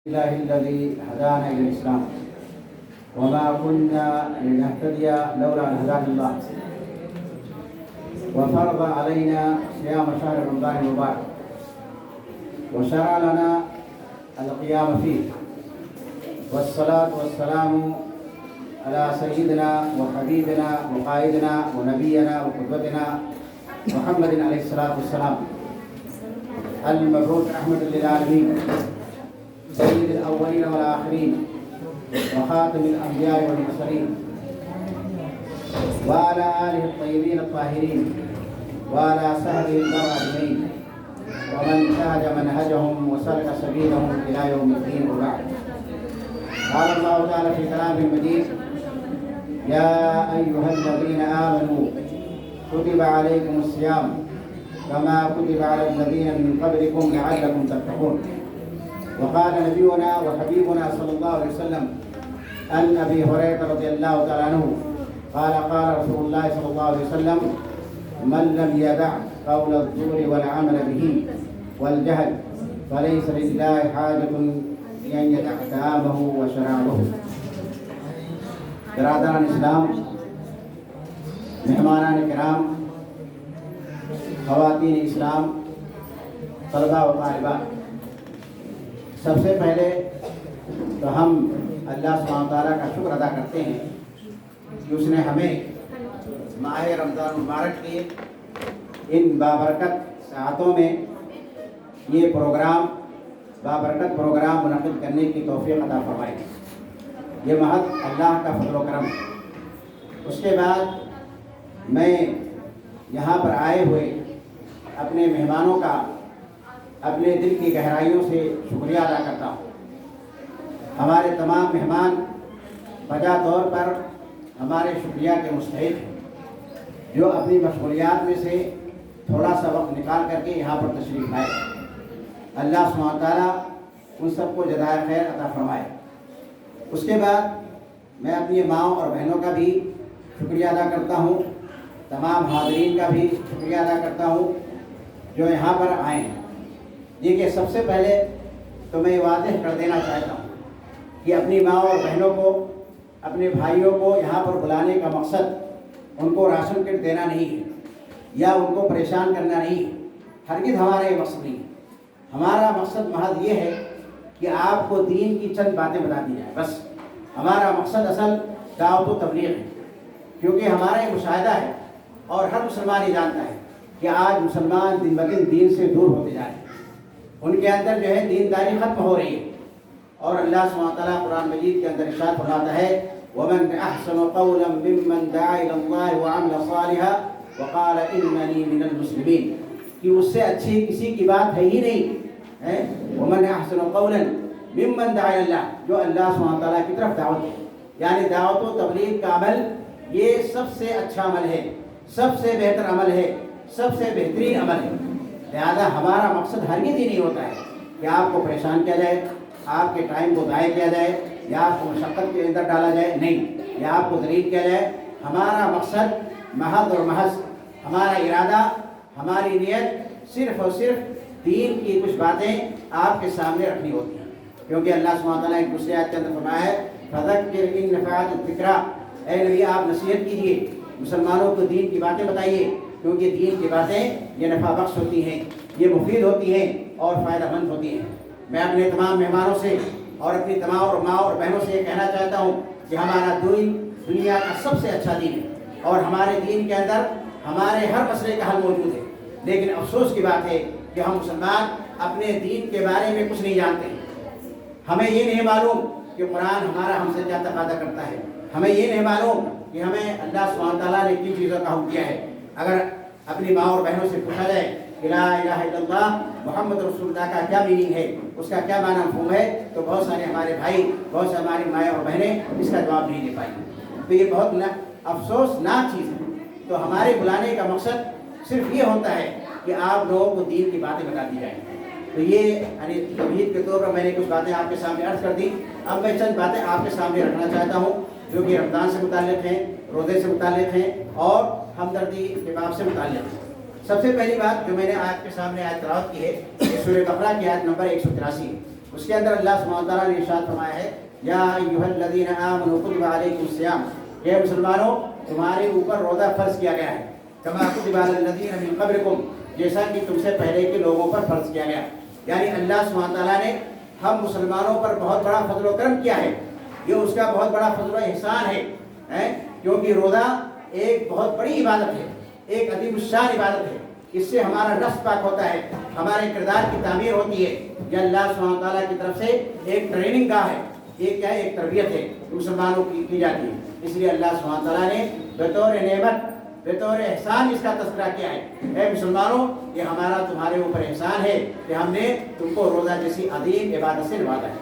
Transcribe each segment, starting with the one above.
الله الذي هدانا إلى الإسلام وما كنا لنهتدي لولا أن هدانا الله وفرض علينا صيام شهر رمضان المبارك وشرع لنا القيام فيه والصلاة والسلام على سيدنا وحبيبنا وقائدنا ونبينا وقدوتنا محمد عليه الصلاة والسلام المبعوث رحمة للعالمين سيد الأولين والآخرين وخاتم الأنبياء والمرسلين وعلى آله الطيبين الطاهرين وعلى سهله البراهين ومن سهج منهجهم وسلك سبيلهم إلى يوم الدين وبعد. قال الله تعالى في كلامه المجيد: يا أيها الذين آمنوا كتب عليكم الصيام كما كتب على الذين من قبلكم لعلكم تتقون. وقال نبينا وحبيبنا صلى الله عليه وسلم عن أبي هريرة رضي الله تعالى عنه قال رسول الله صلى الله عليه وسلم: من لم يدع قول الزور والعمل به والجهل فليس لله حاجة أن يدع طعامه وشرابه. برادران اسلام، مہمانان کرام، خواتین اسلام، طلباء و طالبات، سب سے پہلے تو ہم اللہ سبحانہ تعالیٰ کا شکر ادا کرتے ہیں کہ اس نے ہمیں ماہ رمضان مبارک کی ان بابرکت ساعتوں میں یہ بابرکت پروگرام منعقد کرنے کی توفیق عطا فرمائی. یہ محض اللہ کا فضل و کرم. اس کے بعد میں یہاں پر آئے ہوئے اپنے مہمانوں کا اپنے دل کی گہرائیوں سے شکریہ ادا کرتا ہوں. ہمارے تمام مہمان بجا طور پر ہمارے شکریہ کے مستحق ہیں، جو اپنی مشغولیات میں سے تھوڑا سا وقت نکال کر کے یہاں پر تشریف لائے. اللہ سبحانہ تعالیٰ ان سب کو جزائے خیر عطا فرمائے. اس کے بعد میں اپنی ماؤں اور بہنوں کا بھی شکریہ ادا کرتا ہوں، تمام حاضرین کا بھی شکریہ ادا کرتا ہوں جو یہاں پر آئے ہیں. دیکھیے، سب سے پہلے تو میں یہ واضح کر دینا چاہتا ہوں کہ اپنی ماں اور بہنوں کو، اپنے بھائیوں کو یہاں پر بلانے کا مقصد ان کو راشن کٹ دینا نہیں ہے یا ان کو پریشان کرنا نہیں ہے. ہرگز ہمارا یہ مقصد نہیں ہے. ہمارا مقصد محض یہ ہے کہ آپ کو دین کی چند باتیں بتا دی جائیں. بس ہمارا مقصد اصل دعوت و تبلیغ ہے، کیونکہ ہمارا یہ مشاہدہ ہے اور ہر مسلمان یہ جانتا ہے کہ آج مسلمان دن بدن دین سے دور ہوتے جا رہے ہیں. ان کے اندر جو ہے دینداری ختم ہو رہی ہے. اور اللہ سبحانہ تعالیٰ قرآن مجید کے اندر ارشاد فرماتا ہے: وَمَنْ أَحْسَنُ قَوْلًا مِّمَّنْ دَعَا إِلَى اللَّهِ وَعَمِلَ صَالِحًا وَقَالَ إِنَّنِي مِنَ الْمُسْلِمِينَ. کہ اس سے اچھی کسی کی بات ہے ہی نہیں. وَمَنْ أَحْسَنُ قَوْلًا مِّمَّنْ دَعَا إِلَى اللَّهِ، جو اللہ سبحانہ تعالیٰ کی طرف دعوت ہے، یعنی دعوت و تبلیغ کا عمل یہ سب سے اچھا عمل ہے، سب سے بہتر عمل ہے، سب سے بہترین عمل ہے. لہذا ہمارا مقصد ہرگز ہی نہیں ہوتا ہے کہ آپ کو پریشان کیا جائے، آپ کے ٹائم کو ضائع کیا جائے یا آپ کو مشقت کے اندر ڈالا جائے، نہیں، یا آپ کو ذلیل کیا جائے. ہمارا مقصد محض اور محض، ہمارا ارادہ، ہماری نیت صرف اور صرف دین کی کچھ باتیں آپ کے سامنے رکھنی ہوتی ہیں. کیونکہ اللہ سبحانہ تعالیٰ ایک دوسری آیت کے اندر فرمایا ہے: فذکر ان نفعت الذکریٰ. اے نبی، آپ نصیحت کیجیے، مسلمانوں کو دین کی باتیں بتائیے، کیونکہ دین کی باتیں یہ نفع بخش ہوتی ہیں، یہ مفید ہوتی ہیں اور فائدہ مند ہوتی ہیں. میں اپنے تمام مہمانوں سے اور اپنی تمام ماں اور بہنوں سے یہ کہنا چاہتا ہوں کہ ہمارا دین دنیا کا سب سے اچھا دین ہے اور ہمارے دین کے اندر ہمارے ہر مسئلے کا حل موجود ہے. لیکن افسوس کی بات ہے کہ ہم مسلمان اپنے دین کے بارے میں کچھ نہیں جانتے. ہمیں یہ نہیں معلوم کہ قرآن ہمارا ہم سے کیا تقاضا کرتا ہے. ہمیں یہ نہیں معلوم کہ ہمیں اللہ سبحانہ تعالیٰ نے کن چیزوں کا حکم کیا ہے. اگر اپنی ماں اور بہنوں سے پوچھا جائے کہ لا الہ الا اللہ محمد رسول اللہ کا کیا میننگ ہے، اس کا کیا معنی مفہوم ہے، تو بہت سارے ہمارے بھائی، بہت سے ہماری مائیں اور بہنیں اس کا جواب نہیں دے پائیں. تو یہ بہت افسوسناک چیز ہے. تو ہمارے بلانے کا مقصد صرف یہ ہوتا ہے کہ آپ لوگوں کو دین کی باتیں بتا دی جائیں. تو یہ یعنی توحید کے طور پر میں نے کچھ باتیں آپ کے سامنے عرض کر دی. اب میں چند باتیں آپ کے سامنے رکھنا چاہتا ہوں جو کہ رمضان سے متعلق ہیں، روزے سے متعلق ہیں اور ہمدردی کے باب سے متعلق ہیں. سب سے پہلی بات جو میں نے آپ کے سامنے آیت تلاوت کی ہے، سورہ بقرہ کی آیت نمبر 183 ہے. اس کے اندر اللہ سبحانہ وتعالیٰ نے ارشاد فرمایا ہے یا ایھا الذین آمنوا کتب علیکم الصیام، اے مسلمانوں تمہارے اوپر روزہ فرض کیا گیا ہے، کما کتب علی الذین من قبلکم، جیسا کہ تم سے پہلے کے لوگوں پر فرض کیا گیا۔ یعنی اللہ سبحانہ تعالیٰ نے ہم مسلمانوں پر بہت بڑا فضل و کرم کیا ہے، یہ اس کا بہت بڑا فضل و احسان ہے، کیونکہ روزہ ایک بہت بڑی عبادت ہے، ایک عظیم الشان عبادت ہے۔ اس سے ہمارا نفس پاک ہوتا ہے، ہمارے کردار کی تعمیر ہوتی ہے۔ یہ اللہ سبحانہ تعالیٰ کی طرف سے ایک ٹریننگ گاہ ہے، یہ کیا ہے، ایک تربیت ہے مسلمانوں کی جاتی ہے۔ اس لیے اللہ سبحانہ تعالیٰ نے بطور نعمت بطور احسان اس کا تذکرہ کیا ہے، اے مسلمانوں یہ ہمارا تمہارے اوپر احسان ہے کہ ہم نے تم کو روزہ جیسی عظیم عبادت سے نوازا ہے۔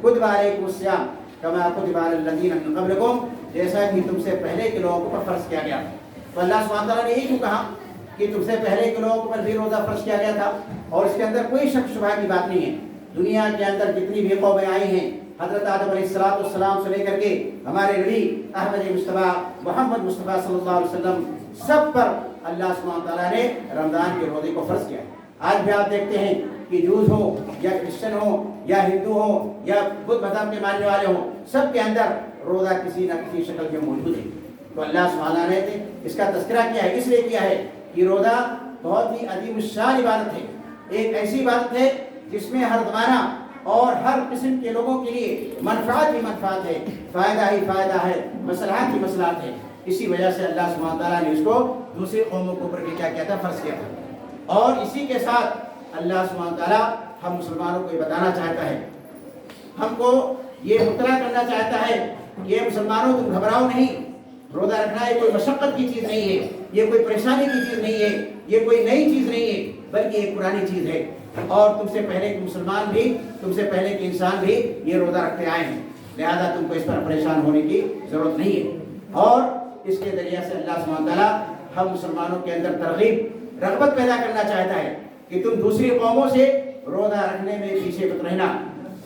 کتب علیکم الصیام کما کتب علی الذین من قبلکم، جیسا کہ تم سے پہلے کے لوگوں پر فرض کیا گیا۔ تو اللہ سبحانہ تعالیٰ نے یہی کیوں کہا کہ تم سے پہلے کے لوگوں پر بھی روزہ فرض کیا گیا تھا، اور اس کے اندر کوئی شک شبہ کی بات نہیں ہے۔ دنیا کے اندر جتنی بھی قومیں آئی ہیں، حضرت آدم علیہ السلام سے لے کر کے ہمارے نبی احمد مصطفیٰ محمد مصطفیٰ صلی اللہ علیہ وسلم، سب پر اللہ سبحانہ تعالیٰ نے رمضان کے روزے کو فرض کیا ہے۔ آج بھی آپ دیکھتے ہیں کہ جوز ہو یا کرسچن ہو یا ہندو ہو یا بدھ مذہب کے ماننے والے ہوں، سب کے اندر روزہ کسی نہ کسی شکل میں موجود ہے۔ تو اللہ سبحانہ نے اس کا تذکرہ کیا ہے، اس لیے کیا ہے کہ روزہ بہت ہی عظیم الشان عبادت ہے، ایک ایسی عبادت ہے جس میں ہر زمانہ اور ہر قسم کے لوگوں کے لیے منفعت ہی منفعت ہے، فائدہ ہی فائدہ ہے، مصلحت ہی مصلحت ہے۔ اسی وجہ سے اللہ سبحانہ تعالیٰ نے اس کو دوسری قوموں کے اوپر کیا کیا تھا، فرض کیا تھا۔ اور اسی کے ساتھ اللہ سبحانہ تعالیٰ ہم مسلمانوں کو یہ بتانا چاہتا ہے، ہم کو یہ مطلع کرنا چاہتا ہے کہ یہ مسلمانوں تم گھبراؤ نہیں، روزہ رکھنا یہ کوئی مشقت کی چیز نہیں ہے، یہ کوئی پریشانی کی چیز نہیں ہے، یہ کوئی نئی چیز نہیں ہے، بلکہ ایک پرانی چیز ہے۔ اور تم سے پہلے کے مسلمان بھی، تم سے پہلے کے انسان بھی یہ روزہ رکھتے آئے ہیں، لہذا تم کو اس پر پریشان ہونے کی ضرورت نہیں ہے۔ اور اس کے ذریعے سے اللہ سبحانہ تعالیٰ ہم مسلمانوں کے اندر ترغیب رغبت پیدا کرنا چاہتا ہے کہ تم دوسری قوموں سے روزہ رکھنے میں پیچھے مت رہنا،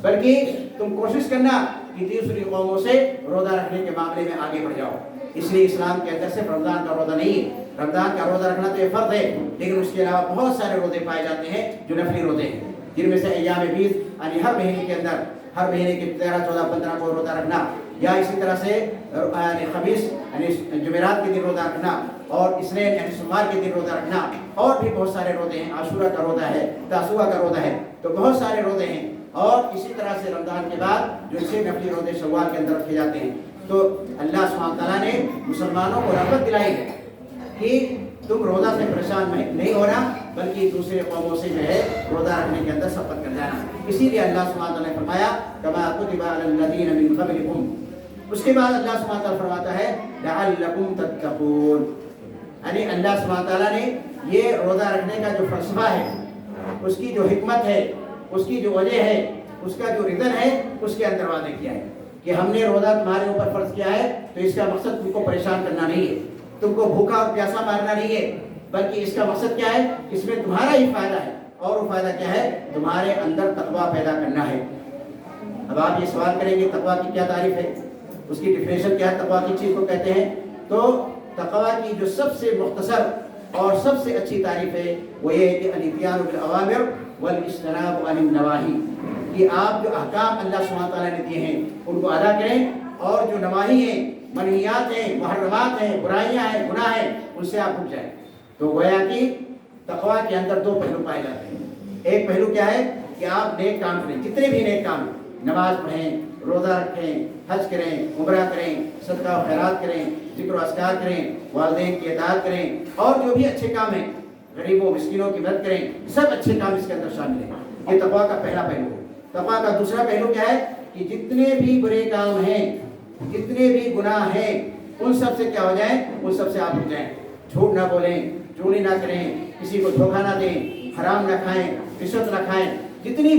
بلکہ تم کوشش کرنا کہ دوسری قوموں سے روزہ رکھنے کے معاملے میں آگے بڑھ جاؤ۔ اس لیے اسلام کے اندر صرف رمضان کا روزہ نہیں ہے، رمضان کا روزہ رکھنا تو یہ فرض ہے، لیکن اس کے علاوہ بہت سارے روزے پائے جاتے ہیں جو نفلی روزے ہیں، جن میں سے ایام بیس، یعنی ہر مہینے کے اندر، ہر مہینے کے 13، 14، 15 کو روزہ رکھنا، یا اسی طرح سے خمیس یعنی جمعرات کے دن روزہ رکھنا، اور اثنین یعنی سوموار کے دن روزہ رکھنا، اور بھی بہت سارے روزے ہیں، عاشورہ کا روزہ ہے، تاسوعہ کا روزہ ہے، تو بہت سارے روزے ہیں۔ اور اسی طرح سے رمضان کے بعد جو 6 نفلی روزے شوال کے اندر رکھے جاتے ہیں۔ تو اللہ سبحانہ تعالیٰ نے مسلمانوں کو رغبت دلائی ہے کہ تم روزہ سے پریشان نہیں ہونا، بلکہ دوسرے قوموں سے جو ہے روزہ رکھنے کے اندر سبقت کر جانا۔ اسی لیے اللہ سبحانہ تعالیٰ نے فرمایا کما کتب علی الذین من قبلکم۔ اس کے بعد اللہ سبحانہ تعالیٰ فرماتا ہے لعلکم تتقون، یعنی اللہ سبحانہ تعالیٰ نے یہ روزہ رکھنے کا جو فلسفہ ہے، اس کی جو حکمت ہے، اس کی جو وجہ ہے، اس کا جو ریزن ہے، اس کے اندر واضح کیا ہے کہ ہم نے روزہ تمہارے اوپر فرض کیا ہے تو اس کا مقصد تم کو پریشان کرنا نہیں ہے، تم کو بھوکا اور پیاسا مارنا نہیں ہے، بلکہ اس کا مقصد کیا ہے، اس میں تمہارا ہی فائدہ ہے، اور وہ فائدہ کیا ہے، تمہارے اندر تقویٰ پیدا کرنا ہے۔ اب آپ یہ سوال کریں گے تقویٰ کی کیا تعریف ہے، اس کی ڈیفینیشن کیا ہے، تقویٰ کی چیز کو کہتے ہیں؟ تو تقویٰ کی جو سب سے مختصر اور سب سے اچھی تعریف ہے وہ یہ ہے کہ الاتیان بالاوامر والاجتناب عن النواہی، کہ آپ جو احکام اللہ سبحانہ تعالیٰ نے دیے ہیں ان کو ادا کریں، اور جو نواہی ہیں، منہیات ہیں، محرمات ہیں، برائیاں ہیں، گناہ ہیں، ان سے آپ رک جائیں۔ تو گویا کہ تقویٰ کے اندر 2 پہلو پائے جاتے ہیں۔ ایک پہلو کیا ہے کہ آپ نیک کام کریں، جتنے بھی نیک کام، نماز پڑھیں، روزہ رکھیں، حج کریں، عمرہ کریں، صدقہ و خیرات کریں، ذکر و اذکار کریں، والدین کی اطاعت کریں، اور جو بھی اچھے کام ہیں، غریبوں مسکینوں کی مدد کریں، سب اچھے کام اس کے اندر شامل ہیں۔ یہ تقویٰ کا پہلا پہلو ہے۔ تقویٰ کا دوسرا پہلو کیا ہے کہ جتنے بھی برے کام ہیں، جتنے بھی گناہ ہیں، ان سب سے کیا ہو جائیں، ان سب سے آپ رک جائیں۔ جھوٹ نہ بولیں، چوری نہ کریں، کسی کو دھوکہ نہ دیں، حرام نہ کھائیں، رشوت نہ کھائیں، جتنے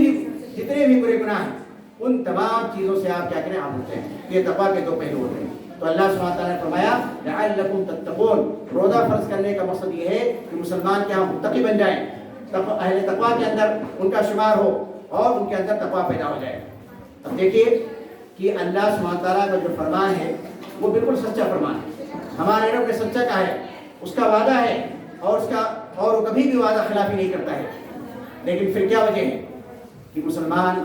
بھی برے گناہ ہیں ان تمام چیزوں سے آپ کیا کریں، آپ رک جائیں۔ یہ تقویٰ کے 2 پہلو ہوتے ہیں۔ تو اللہ سبحانہ تعالیٰ نے فرمایا لعلکم تتقون، روزہ فرض کرنے کا مقصد یہ ہے کہ مسلمان کیا متقی بن جائیں، اہل تقویٰ کے اندر ان کا شمار ہو اور ان کے اندر تقویٰ پیدا ہو جائے۔ اب دیکھیے کہ اللہ سبحانہ تعالیٰ کا جو فرمان ہے وہ بالکل سچا فرمان ہے، ہمارے رب نے سچا کہا ہے، اس کا وعدہ ہے، اور وہ کبھی بھی وعدہ خلافی نہیں کرتا ہے۔ لیکن پھر کیا وجہ ہے کہ مسلمان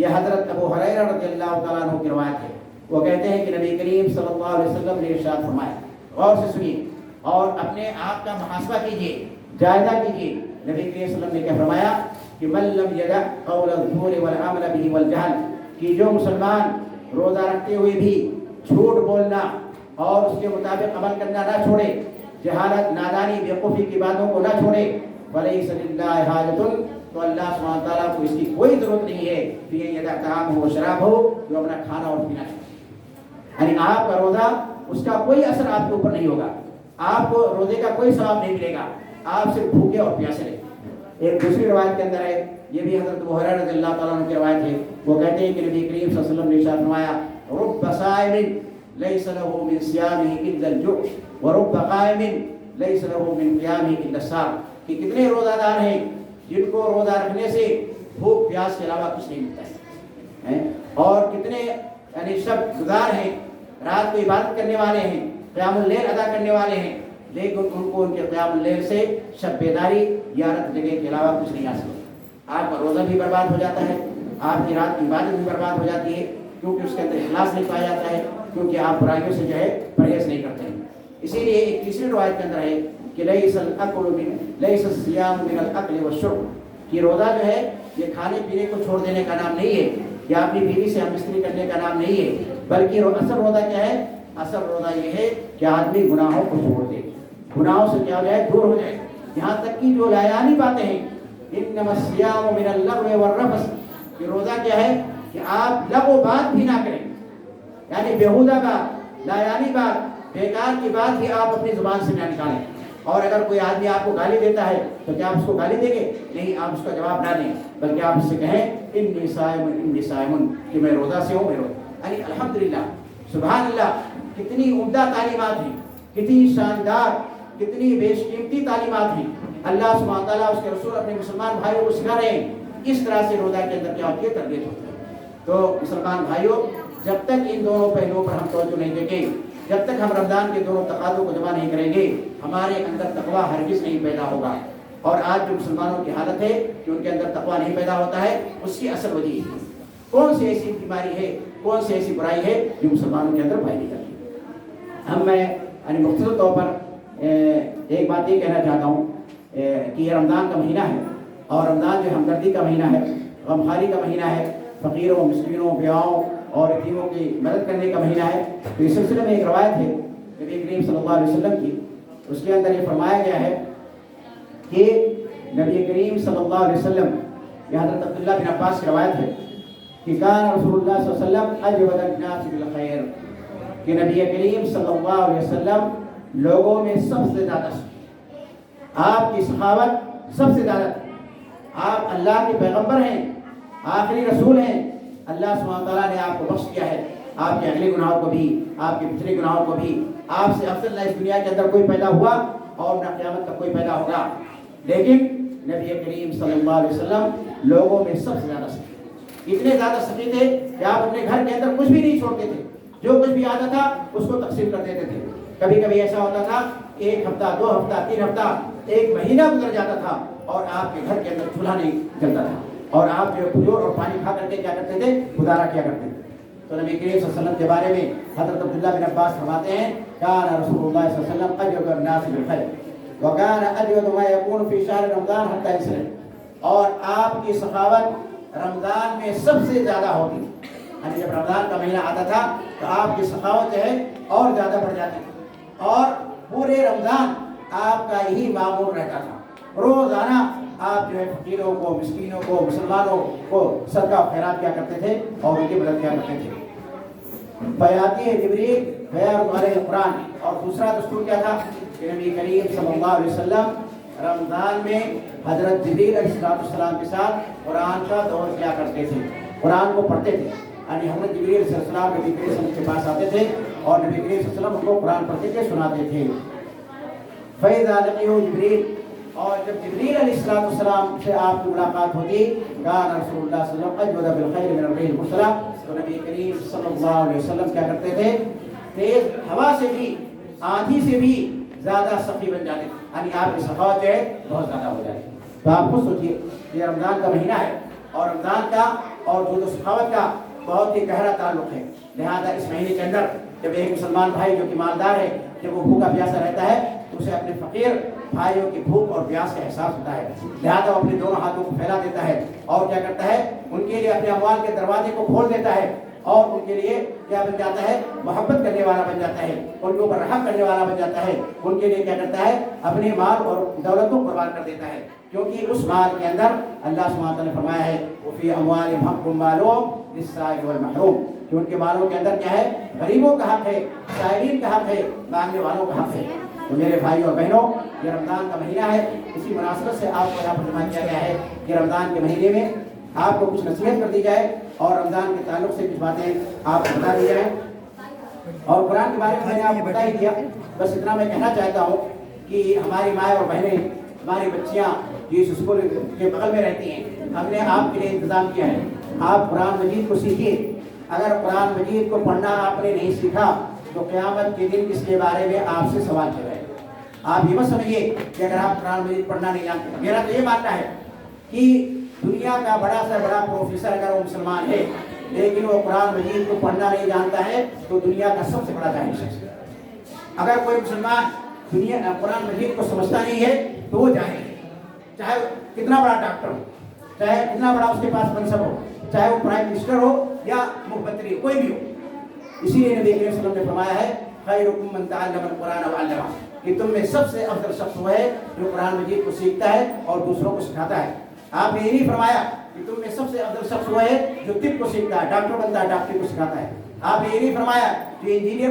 یہ حضرت ابو ہریرہ رضی اللہ تعالیٰ عنہ کی روایت ہے. وہ کہتے ہیں کہ نبی کریم صلی اللہ علیہ وسلم نے ارشاد فرمایا, غور سے سنیے اور اپنے آپ کا محاسبہ کیجیے, جائزہ کیجیے. نبی کریم صلی اللہ علیہ وسلم نے کیا فرمایا کہ من لم یدع قول الزور والعمل به والجهل, کہ جو مسلمان روزہ رکھتے ہوئے بھی جھوٹ بولنا اور اس کے مطابق عمل کرنا نہ چھوڑے, جہالت, نادانی, بیوقوفی کی باتوں کو نہ چھوڑے, ولیس للہ حاجۃ, تو اللہ سبحانہ تعالیٰ کو اس کی کوئی ضرورت نہیں ہے کہ یہ یدع طعام ہو شراب ہو, جو اپنا کھانا اور پینا ہے. یعنی آپ کا روزہ اس کا کوئی اثر آپ کے اوپر نہیں ہوگا, آپ کو روزے کا کوئی ثواب نہیں ملے گا, آپ صرف بھوکے اور پیاسے رہے. ایک دوسری روایت کے اندر ہے, یہ بھی حضرت ابو ہریرہ رضی اللہ تعالیٰ عنہ کی روایت ہے. وہ کہتے ہیں کہ نبی کریم صلی اللہ علیہ وسلم نے ارشاد فرمایا رب صائم لیس له من صیامه الا الجوع ورب قائم لیس له من قیامه الا السہر, کہ کتنے روزہ دار ہیں جن کو روزہ رکھنے سے بھوک پیاس کے علاوہ کچھ نہیں ملتا ہے, اور کتنے یعنی شب گزار ہیں, رات کو عبادت کرنے والے ہیں, قیام اللیل ادا کرنے والے ہیں, لیکن ان کو ان کے قیام اللیل سے شب بیداری یا رات جگہ کے علاوہ کچھ نہیں حاصل. آپ کا روزہ بھی برباد ہو جاتا ہے, آپ کی رات کی عبادت بھی برباد ہو جاتی ہے, کیونکہ اس کے اندر اخلاص نہیں پایا جاتا ہے, کیونکہ آپ برائیوں سے جو ہے پرہیز نہیں کرتے ہیں. اسی لیے ایک تیسری روایت کے اندر ہے کہ لیس الصیام من الاکل والشرب, کہ روزہ جو ہے یہ کھانے پینے کو چھوڑ دینے کا نام نہیں ہے, یا اپنی بیوی سے ہم بستری کرنے کا نام نہیں ہے, بلکہ اصل روزہ کیا ہے, اصل روزہ یہ ہے کہ آدمی گناہوں کو چھوڑ دے, گناہوں سے کیا ہو جائے, دور ہو جائے. یہاں تک کہ جو لایانی باتیں ہیں, انما الصیام من اللغو والرفث, کہ روزہ کیا ہے کہ آپ لغو بات بھی نہ کریں, یعنی بیہودہ بات, لایانی بات, بیکار کی بات بھی آپ اپنی زبان سے نہ نکالیں. اور اگر کوئی آدمی آپ کو گالی دیتا ہے تو کیا آپ اس کو گالی دیں گے؟ نہیں, آپ اس کا جواب نہ دیں, بلکہ آپ اس سے کہیں انی صائم, کہ میں روزہ سے ہوں, میں روزہ. یعنی الحمدللہ, سبحان اللہ, کتنی عمدہ تعلیمات ہیں, کتنی شاندار, کتنی بیش قیمتی تعلیمات ہیں. اللہ سبحانہ تعالیٰ اس کے رسول اپنے مسلمان بھائیوں کو سکھا رہے ہیں اس طرح سے روزہ کے اندر کیا ہوتی ہے, تربیت ہوتی ہے. تو مسلمان بھائیوں, جب تک ان دونوں پہلوؤں پر ہم توجہ نہیں دیں گے, جب تک ہم رمضان کے دونوں تقاضوں کو جمع نہیں کریں گے, ہمارے اندر تقویٰ ہرگز نہیں پیدا ہوگا. اور آج جو مسلمانوں کی حالت ہے کہ ان کے اندر تقویٰ نہیں پیدا ہوتا ہے, اس کی اصل وجہ ہے کون سی ایسی بیماری ہے, کون سی ایسی برائی ہے جو مسلمانوں کے اندر پائی نہیں جاتی. میں یعنی مختصر طور پر ایک بات یہ کہنا چاہتا ہوں کہ یہ رمضان کا مہینہ ہے, اور رمضان جو ہمدردی کا مہینہ ہے, غمخواری کا مہینہ ہے, فقیروں, مسکینوں, بیواؤں اور یتیموں کی مدد کرنے کا مہینہ ہے. تو اس سلسلے میں ایک روایت ہے نبی کریم صلی اللہ علیہ وسلم کی, اس کے اندر یہ فرمایا گیا ہے کہ نبی کریم صلی اللہ علیہ وسلم, یہ حضرت عبداللہ بن عباس کی روایت ہے کہ کان رسول اللہ صلی اللہ علیہ وسلم اجود الناس بالخیر, کہ نبی کریم صلی اللہ علیہ وسلم لوگوں میں سب سے زیادہ, آپ کی سخاوت سب سے زیادہ, آپ اللہ کے پیغمبر ہیں, آخری رسول ہیں, اللہ سبحانہ تعالیٰ نے آپ کو بخش کیا ہے, آپ کے اگلے گناہوں کو بھی, آپ کے پچھلے گناہوں کو بھی. آپ سے افضل نہ اس دنیا کے اندر کوئی پیدا ہوا اور نہ قیامت کا کوئی پیدا ہوگا, لیکن نبی کریم صلی اللہ علیہ وسلم لوگوں میں سب سے زیادہ سخی, اتنے زیادہ سخی تھے کہ آپ اپنے گھر کے اندر کچھ بھی نہیں چھوڑتے تھے, جو کچھ بھی آتا تھا اس کو تقسیم کر دیتے تھے. کبھی کبھی ایسا ہوتا تھا 1 ہفتہ, 2 ہفتہ, 3 ہفتہ, 1 مہینہ گزر جاتا تھا اور آپ کے گھر کے اندر چولہا نہیں جلتا تھا, اور آپ جو کھجور اور پانی کھا کر کے کیا کرتے تھے, گزارا کیا کرتے تھے. تو نبی کریم صلی اللہ علیہ وسلم کے بارے میں حضرت عبداللہ بن عباس فرماتے ہیں کان رسول اللہ صلی اللہ علیہ وسلم اجود الناس بالخیر وکان اجود ما یکون فی شہر رمضان حتی اسلم, اور آپ کی سخاوت رمضان میں سب سے زیادہ ہوتی. یعنی جب رمضان کا مہینہ آتا تھا تو آپ کی سخاوت جو ہے اور زیادہ بڑھ جاتی تھی, اور پورے رمضان آپ کا یہی معمول رہتا تھا. روزانہ آپ جو ہے فقیروں کو, مسکینوں کو, مسلمانوں کو صدقہ و خیرات کیا کرتے تھے اور ان کی مدد کیا کرتے تھے. فیاتی ہے جبریل فیعرض علیہ القرآن, اور دوسرا دستور کیا تھا کہ نبی کریم صلی اللہ علیہ وسلم رمضان میں حضرت جبریل علیہ السلام کے ساتھ قرآن کا دور کیا کرتے تھے, قرآن کو پڑھتے تھے. یعنی حضرت جبریل علیہ السلام نبی کریم صلی اللہ علیہ وسلم کے پاس آتے تھے اور نبی کریم صلی اللہ علیہ وسلم ان کو قرآن پڑھتے تھے, سناتے تھے. فَإِذَا لَقِيهُ جبریل, اور جب جبریل علیہ السلام سے آپ کی ملاقات ہوتی, کان رسول اللہ صلی اللہ علیہ وسلم اجود بالخیر من الريح المرسلہ, تو نبی کریم صلی اللہ علیہ وسلم کیا کرتے تھے, تیز ہوا سے بھی, آندھی سے بھی زیادہ سخی بن جاتے, یعنی آپ کی سخاوت جو ہے بہت زیادہ ہو جاتی. تو آپ خود سوچیے, یہ رمضان کا مہینہ ہے, اور رمضان کا اور جود و سخاوت کا بہت ہی گہرا تعلق ہے. لہذا اس مہینے کے اندر جب ایک مسلمان بھائی جو کہ مالدار ہے جب وہ بھوکا پیاسا رہتا ہے تو اسے اپنے فقیر بھائیوں کی بھوک اور پیاس کا احساس ہوتا ہے. لہذا وہ اپنے دونوں ہاتھوں کو پھیلا دیتا ہے اور کیا کرتا ہے ان کے لیے اپنے اموال کے دروازے کو کھول دیتا ہے اور ان کے لیے کیا بن جاتا ہے محبت کرنے والا بن جاتا ہے, ان کے اوپر رحم کرنے والا بن جاتا ہے. ان کے لیے کیا کرتا ہے اپنے مال اور دولت کو قربان کر دیتا ہے, کیونکہ اس مال کے اندر اللہ سبحانہ وتعالیٰ نے فرمایا ہے وفی اموالہم حق معلوم للسائل والمحروم, کہ ان کے مالوں کے اندر کیا ہے غریبوں کا حق ہے, سائلین کا حق ہے, مانگنے والوں کا حق ہے. تو میرے بھائیوں اور بہنوں یہ رمضان کا مہینہ ہے, اسی مناسبت سے آپ کو یہاں پر جمع کیا گیا ہے کہ رمضان کے مہینے میں آپ کو کچھ نصیحت کر دی جائے اور رمضان کے تعلق سے کچھ باتیں آپ کو بتا دی جائیں. اور قرآن کے بارے میں نے آپ کو بتا ہی دیا, بس اتنا میں کہنا چاہتا ہوں کہ ہماری مائیں اور بہنیں, ہماری بچیاں جو اس اسکول کے بغل میں رہتی ہیں, ہم نے آپ کے لیے انتظام کیا ہے. آپ قرآن مجید کو سیکھیے. اگر قرآن مجید کو پڑھنا آپ نے نہیں سیکھا تو قیامت کے دن اس کے بارے میں آپ سے سوال کیا جائے. آپ یہ مت سمجھیے کہ اگر آپ قرآن مجید پڑھنا نہیں جانتے, میرا تو یہ ماننا ہے کہ دنیا کا بڑا سے بڑا پروفیسر اگر وہ مسلمان ہے لیکن وہ قرآن مجید کو پڑھنا نہیں جانتا ہے تو دنیا کا سب سے بڑا جاہل شخص ہے. اگر کوئی مسلمان قرآن مجید کو سمجھتا نہیں ہے تو وہ جاہل ہے, چاہے کتنا بڑا ڈاکٹر ہو, چاہے کتنا بڑا اس کے پاس منصب ہو, چاہے وہ پرائم منسٹر ہو یا مختری کوئی بھی ہو. اسی لیے نبی کریم صلی اللہ علیہ وسلم نے فرمایا ہے خیرکم من تعلم القرآن وعلمہ, کہ تم میں سب سے افضل شخص وہ ہے جو قرآن مجید کو سیکھتا ہے اور دوسروں کو سکھاتا ہے. آپ نے یہ نہیں فرمایا کہ تم میں سب سے افضل شخص وہ ہے جو طب کو سیکھتا ہے, ڈاکٹر بنتا ہے, ڈاکٹری کو سکھاتا ہے. آپ نے یہ نہیں فرمایا جو انجینئر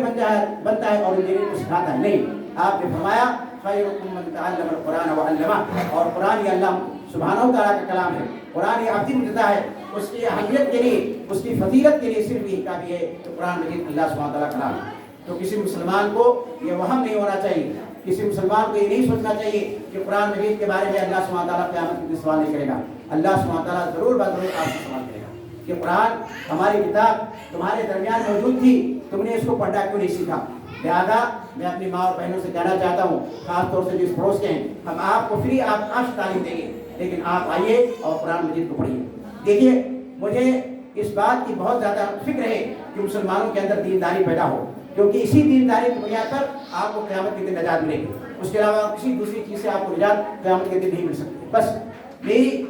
بنتا ہے اور انجینئر کو سکھاتا ہے. نہیں, آپ نے فرمایا خیرکم من تعلم القرآن وعلمہ, اور قرآن یہ اللہ سبحانہ و تعالیٰ کا کلام ہے, قرآن یہ عظیم مجدہ ہے. اس کی اہمیت کے لیے, اس کی فضیلت کے لیے صرف یہی کافی ہے کہ قرآن مجید اللہ سبحانہ و تعالیٰ کا کلام ہے. تو کسی مسلمان کو یہ وہم نہیں ہونا چاہیے, کسی مسلمان کو یہ نہیں سوچنا چاہیے کہ قرآن مجید کے بارے میں اللہ سبحانہ تعالیٰ قیامت میں سوال نہیں کرے گا. اللہ سبحانہ تعالیٰ ضرور ضرور آپ سے سوال کرے گا کہ قرآن ہماری کتاب تمہارے درمیان موجود تھی, تم نے اس کو پڑھنا کیوں نہیں سیکھا. لہٰذا میں اپنی ماں اور بہنوں سے کہنا چاہتا ہوں, خاص طور سے جس پڑوس کے ہیں, ہم آپ کو فری آپ آج تعلیم دیں گے, لیکن آپ آئیے اور قرآن مجید کو پڑھیے. دیکھیے مجھے اس بات کی بہت زیادہ فکر ہے کہ مسلمانوں کے اندر دینداری پیدا ہو, کیونکہ اسی دینداری کی بنیاد پر آپ کو قیامت کے دن نجات ملے گی. اس کے علاوہ کسی دوسری چیز سے آپ کو نجات قیامت کے دن نہیں مل سکتی. بس میری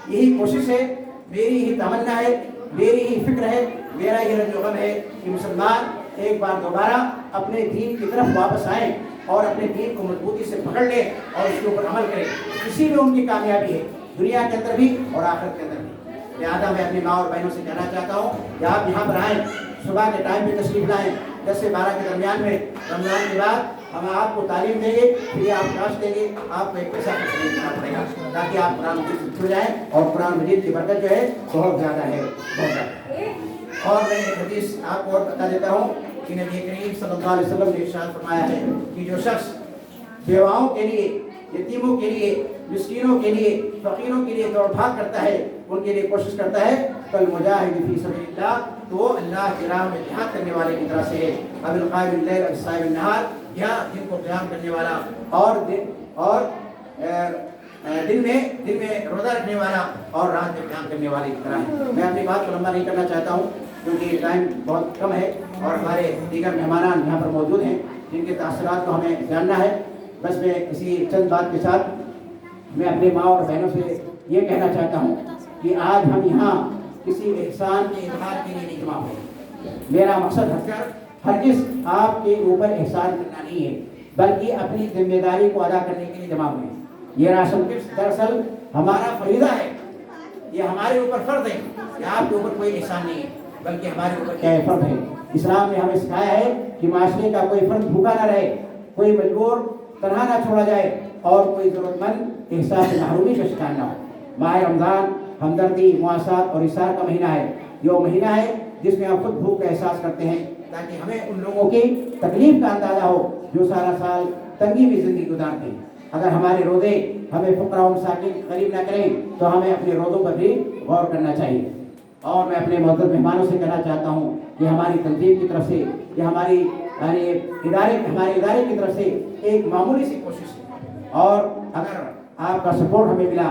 یہی کوشش ہے, میری یہی تمنا ہے, میری یہی فکر ہے, میرا یہ رنج و غم ہے کہ مسلمان ایک بار دوبارہ اپنے دین کی طرف واپس آئیں اور اپنے دین کو مضبوطی سے پکڑ لیں اور اس کے اوپر عمل کریں. اسی میں ان کی کامیابی ہے, دنیا کے اندر بھی اور آخرت کے اندر بھی. لہٰذا میں اپنی ماں اور بہنوں سے کہنا چاہتا ہوں کہ آپ یہاں پر آئیں, صبح کے ٹائم پہ تشریف لائیں, 10 سے 12 کے درمیان میں. رمضان کے بعد ہم آپ کو تعلیم دیں گے, پھر آپ کلاس دیں گے, آپ کو ایک پیسہ خرچ نہیں کرنا پڑے گا تاکہ آپ قرآن مجید سے چھڑ جائیں. اور قرآن مجید کی برکت جو ہے بہت زیادہ ہے, بہت زیادہ. اور میں ایک حدیث آپ کو اور بتا دیتا ہوں کہ نبی کریم صلی اللہ علیہ وسلم نے ارشاد فرمایا ہے کہ جو شخص بیواؤں کے لیے, یتیموں کے لیے, مسکینوں کے لیے, فقیروں کے لیے دوڑ بھاگ کرتا ہے, ان کے لیے کوشش کرتا ہے, کل مجاہد فی سبیل اللہ, تو وہ اللہ کی راہ میں جہاد کرنے والے کی طرح سے ہے. اب القائم اللیل اب صائم النہار, یا دن کو قیام کرنے والا اور دن میں روزہ رکھنے والا اور رات میں قیام کرنے والے کی طرح ہے. میں اپنی بات کو لمبا نہیں کرنا چاہتا ہوں کیونکہ ٹائم بہت کم ہے اور ہمارے دیگر مہمان یہاں پر موجود ہیں جن کے تاثرات کو ہمیں جاننا ہے. بس میں کسی چند بات کے ساتھ میں اپنے ماں اور بہنوں سے یہ کہنا چاہتا ہوں کہ آج ہم یہاں کسی احسان کے اظہار کے لیے نہیں جمع ہوئے. میرا مقصد ہرگز آپ کے اوپر احسان کرنا نہیں ہے, بلکہ اپنی ذمہ داری کو ادا کرنے کے لیے جمع ہوئے. یہ راشن کٹ دراصل ہمارا فریضہ ہے, یہ ہمارے اوپر فرض ہے کہ آپ کے اوپر کوئی احسان نہیں ہے بلکہ ہمارے اوپر کیا فرض ہے. اسلام نے ہمیں سکھایا ہے کہ معاشرے کا کوئی فرد بھوکا نہ رہے, کوئی مجبور تنہا نہ چھوڑا جائے اور کوئی ضرورت مند احساس محرومی کا شکار نہ ہو. ماہ رمضان ہمدردی, مواصلات اور احسان کا مہینہ ہے. یہ وہ مہینہ ہے جس میں ہم خود بھوک کا احساس کرتے ہیں تاکہ ہمیں ان لوگوں کی تکلیف کا اندازہ ہو جو سارا سال تنگی میں زندگی گزارتے ہیں. اگر ہمارے روزے ہمیں فقراء و مساکین قریب نہ کریں تو ہمیں اپنے روزوں پر بھی غور کرنا چاہیے. اور میں اپنے معزز مہمانوں سے کہنا چاہتا ہوں کہ ہماری تنظیم کی طرف سے یا ہمارے ادارے کی طرف سے ایک معمولی سی کوشش ہے, اور اگر آپ کا سپورٹ ہمیں ملا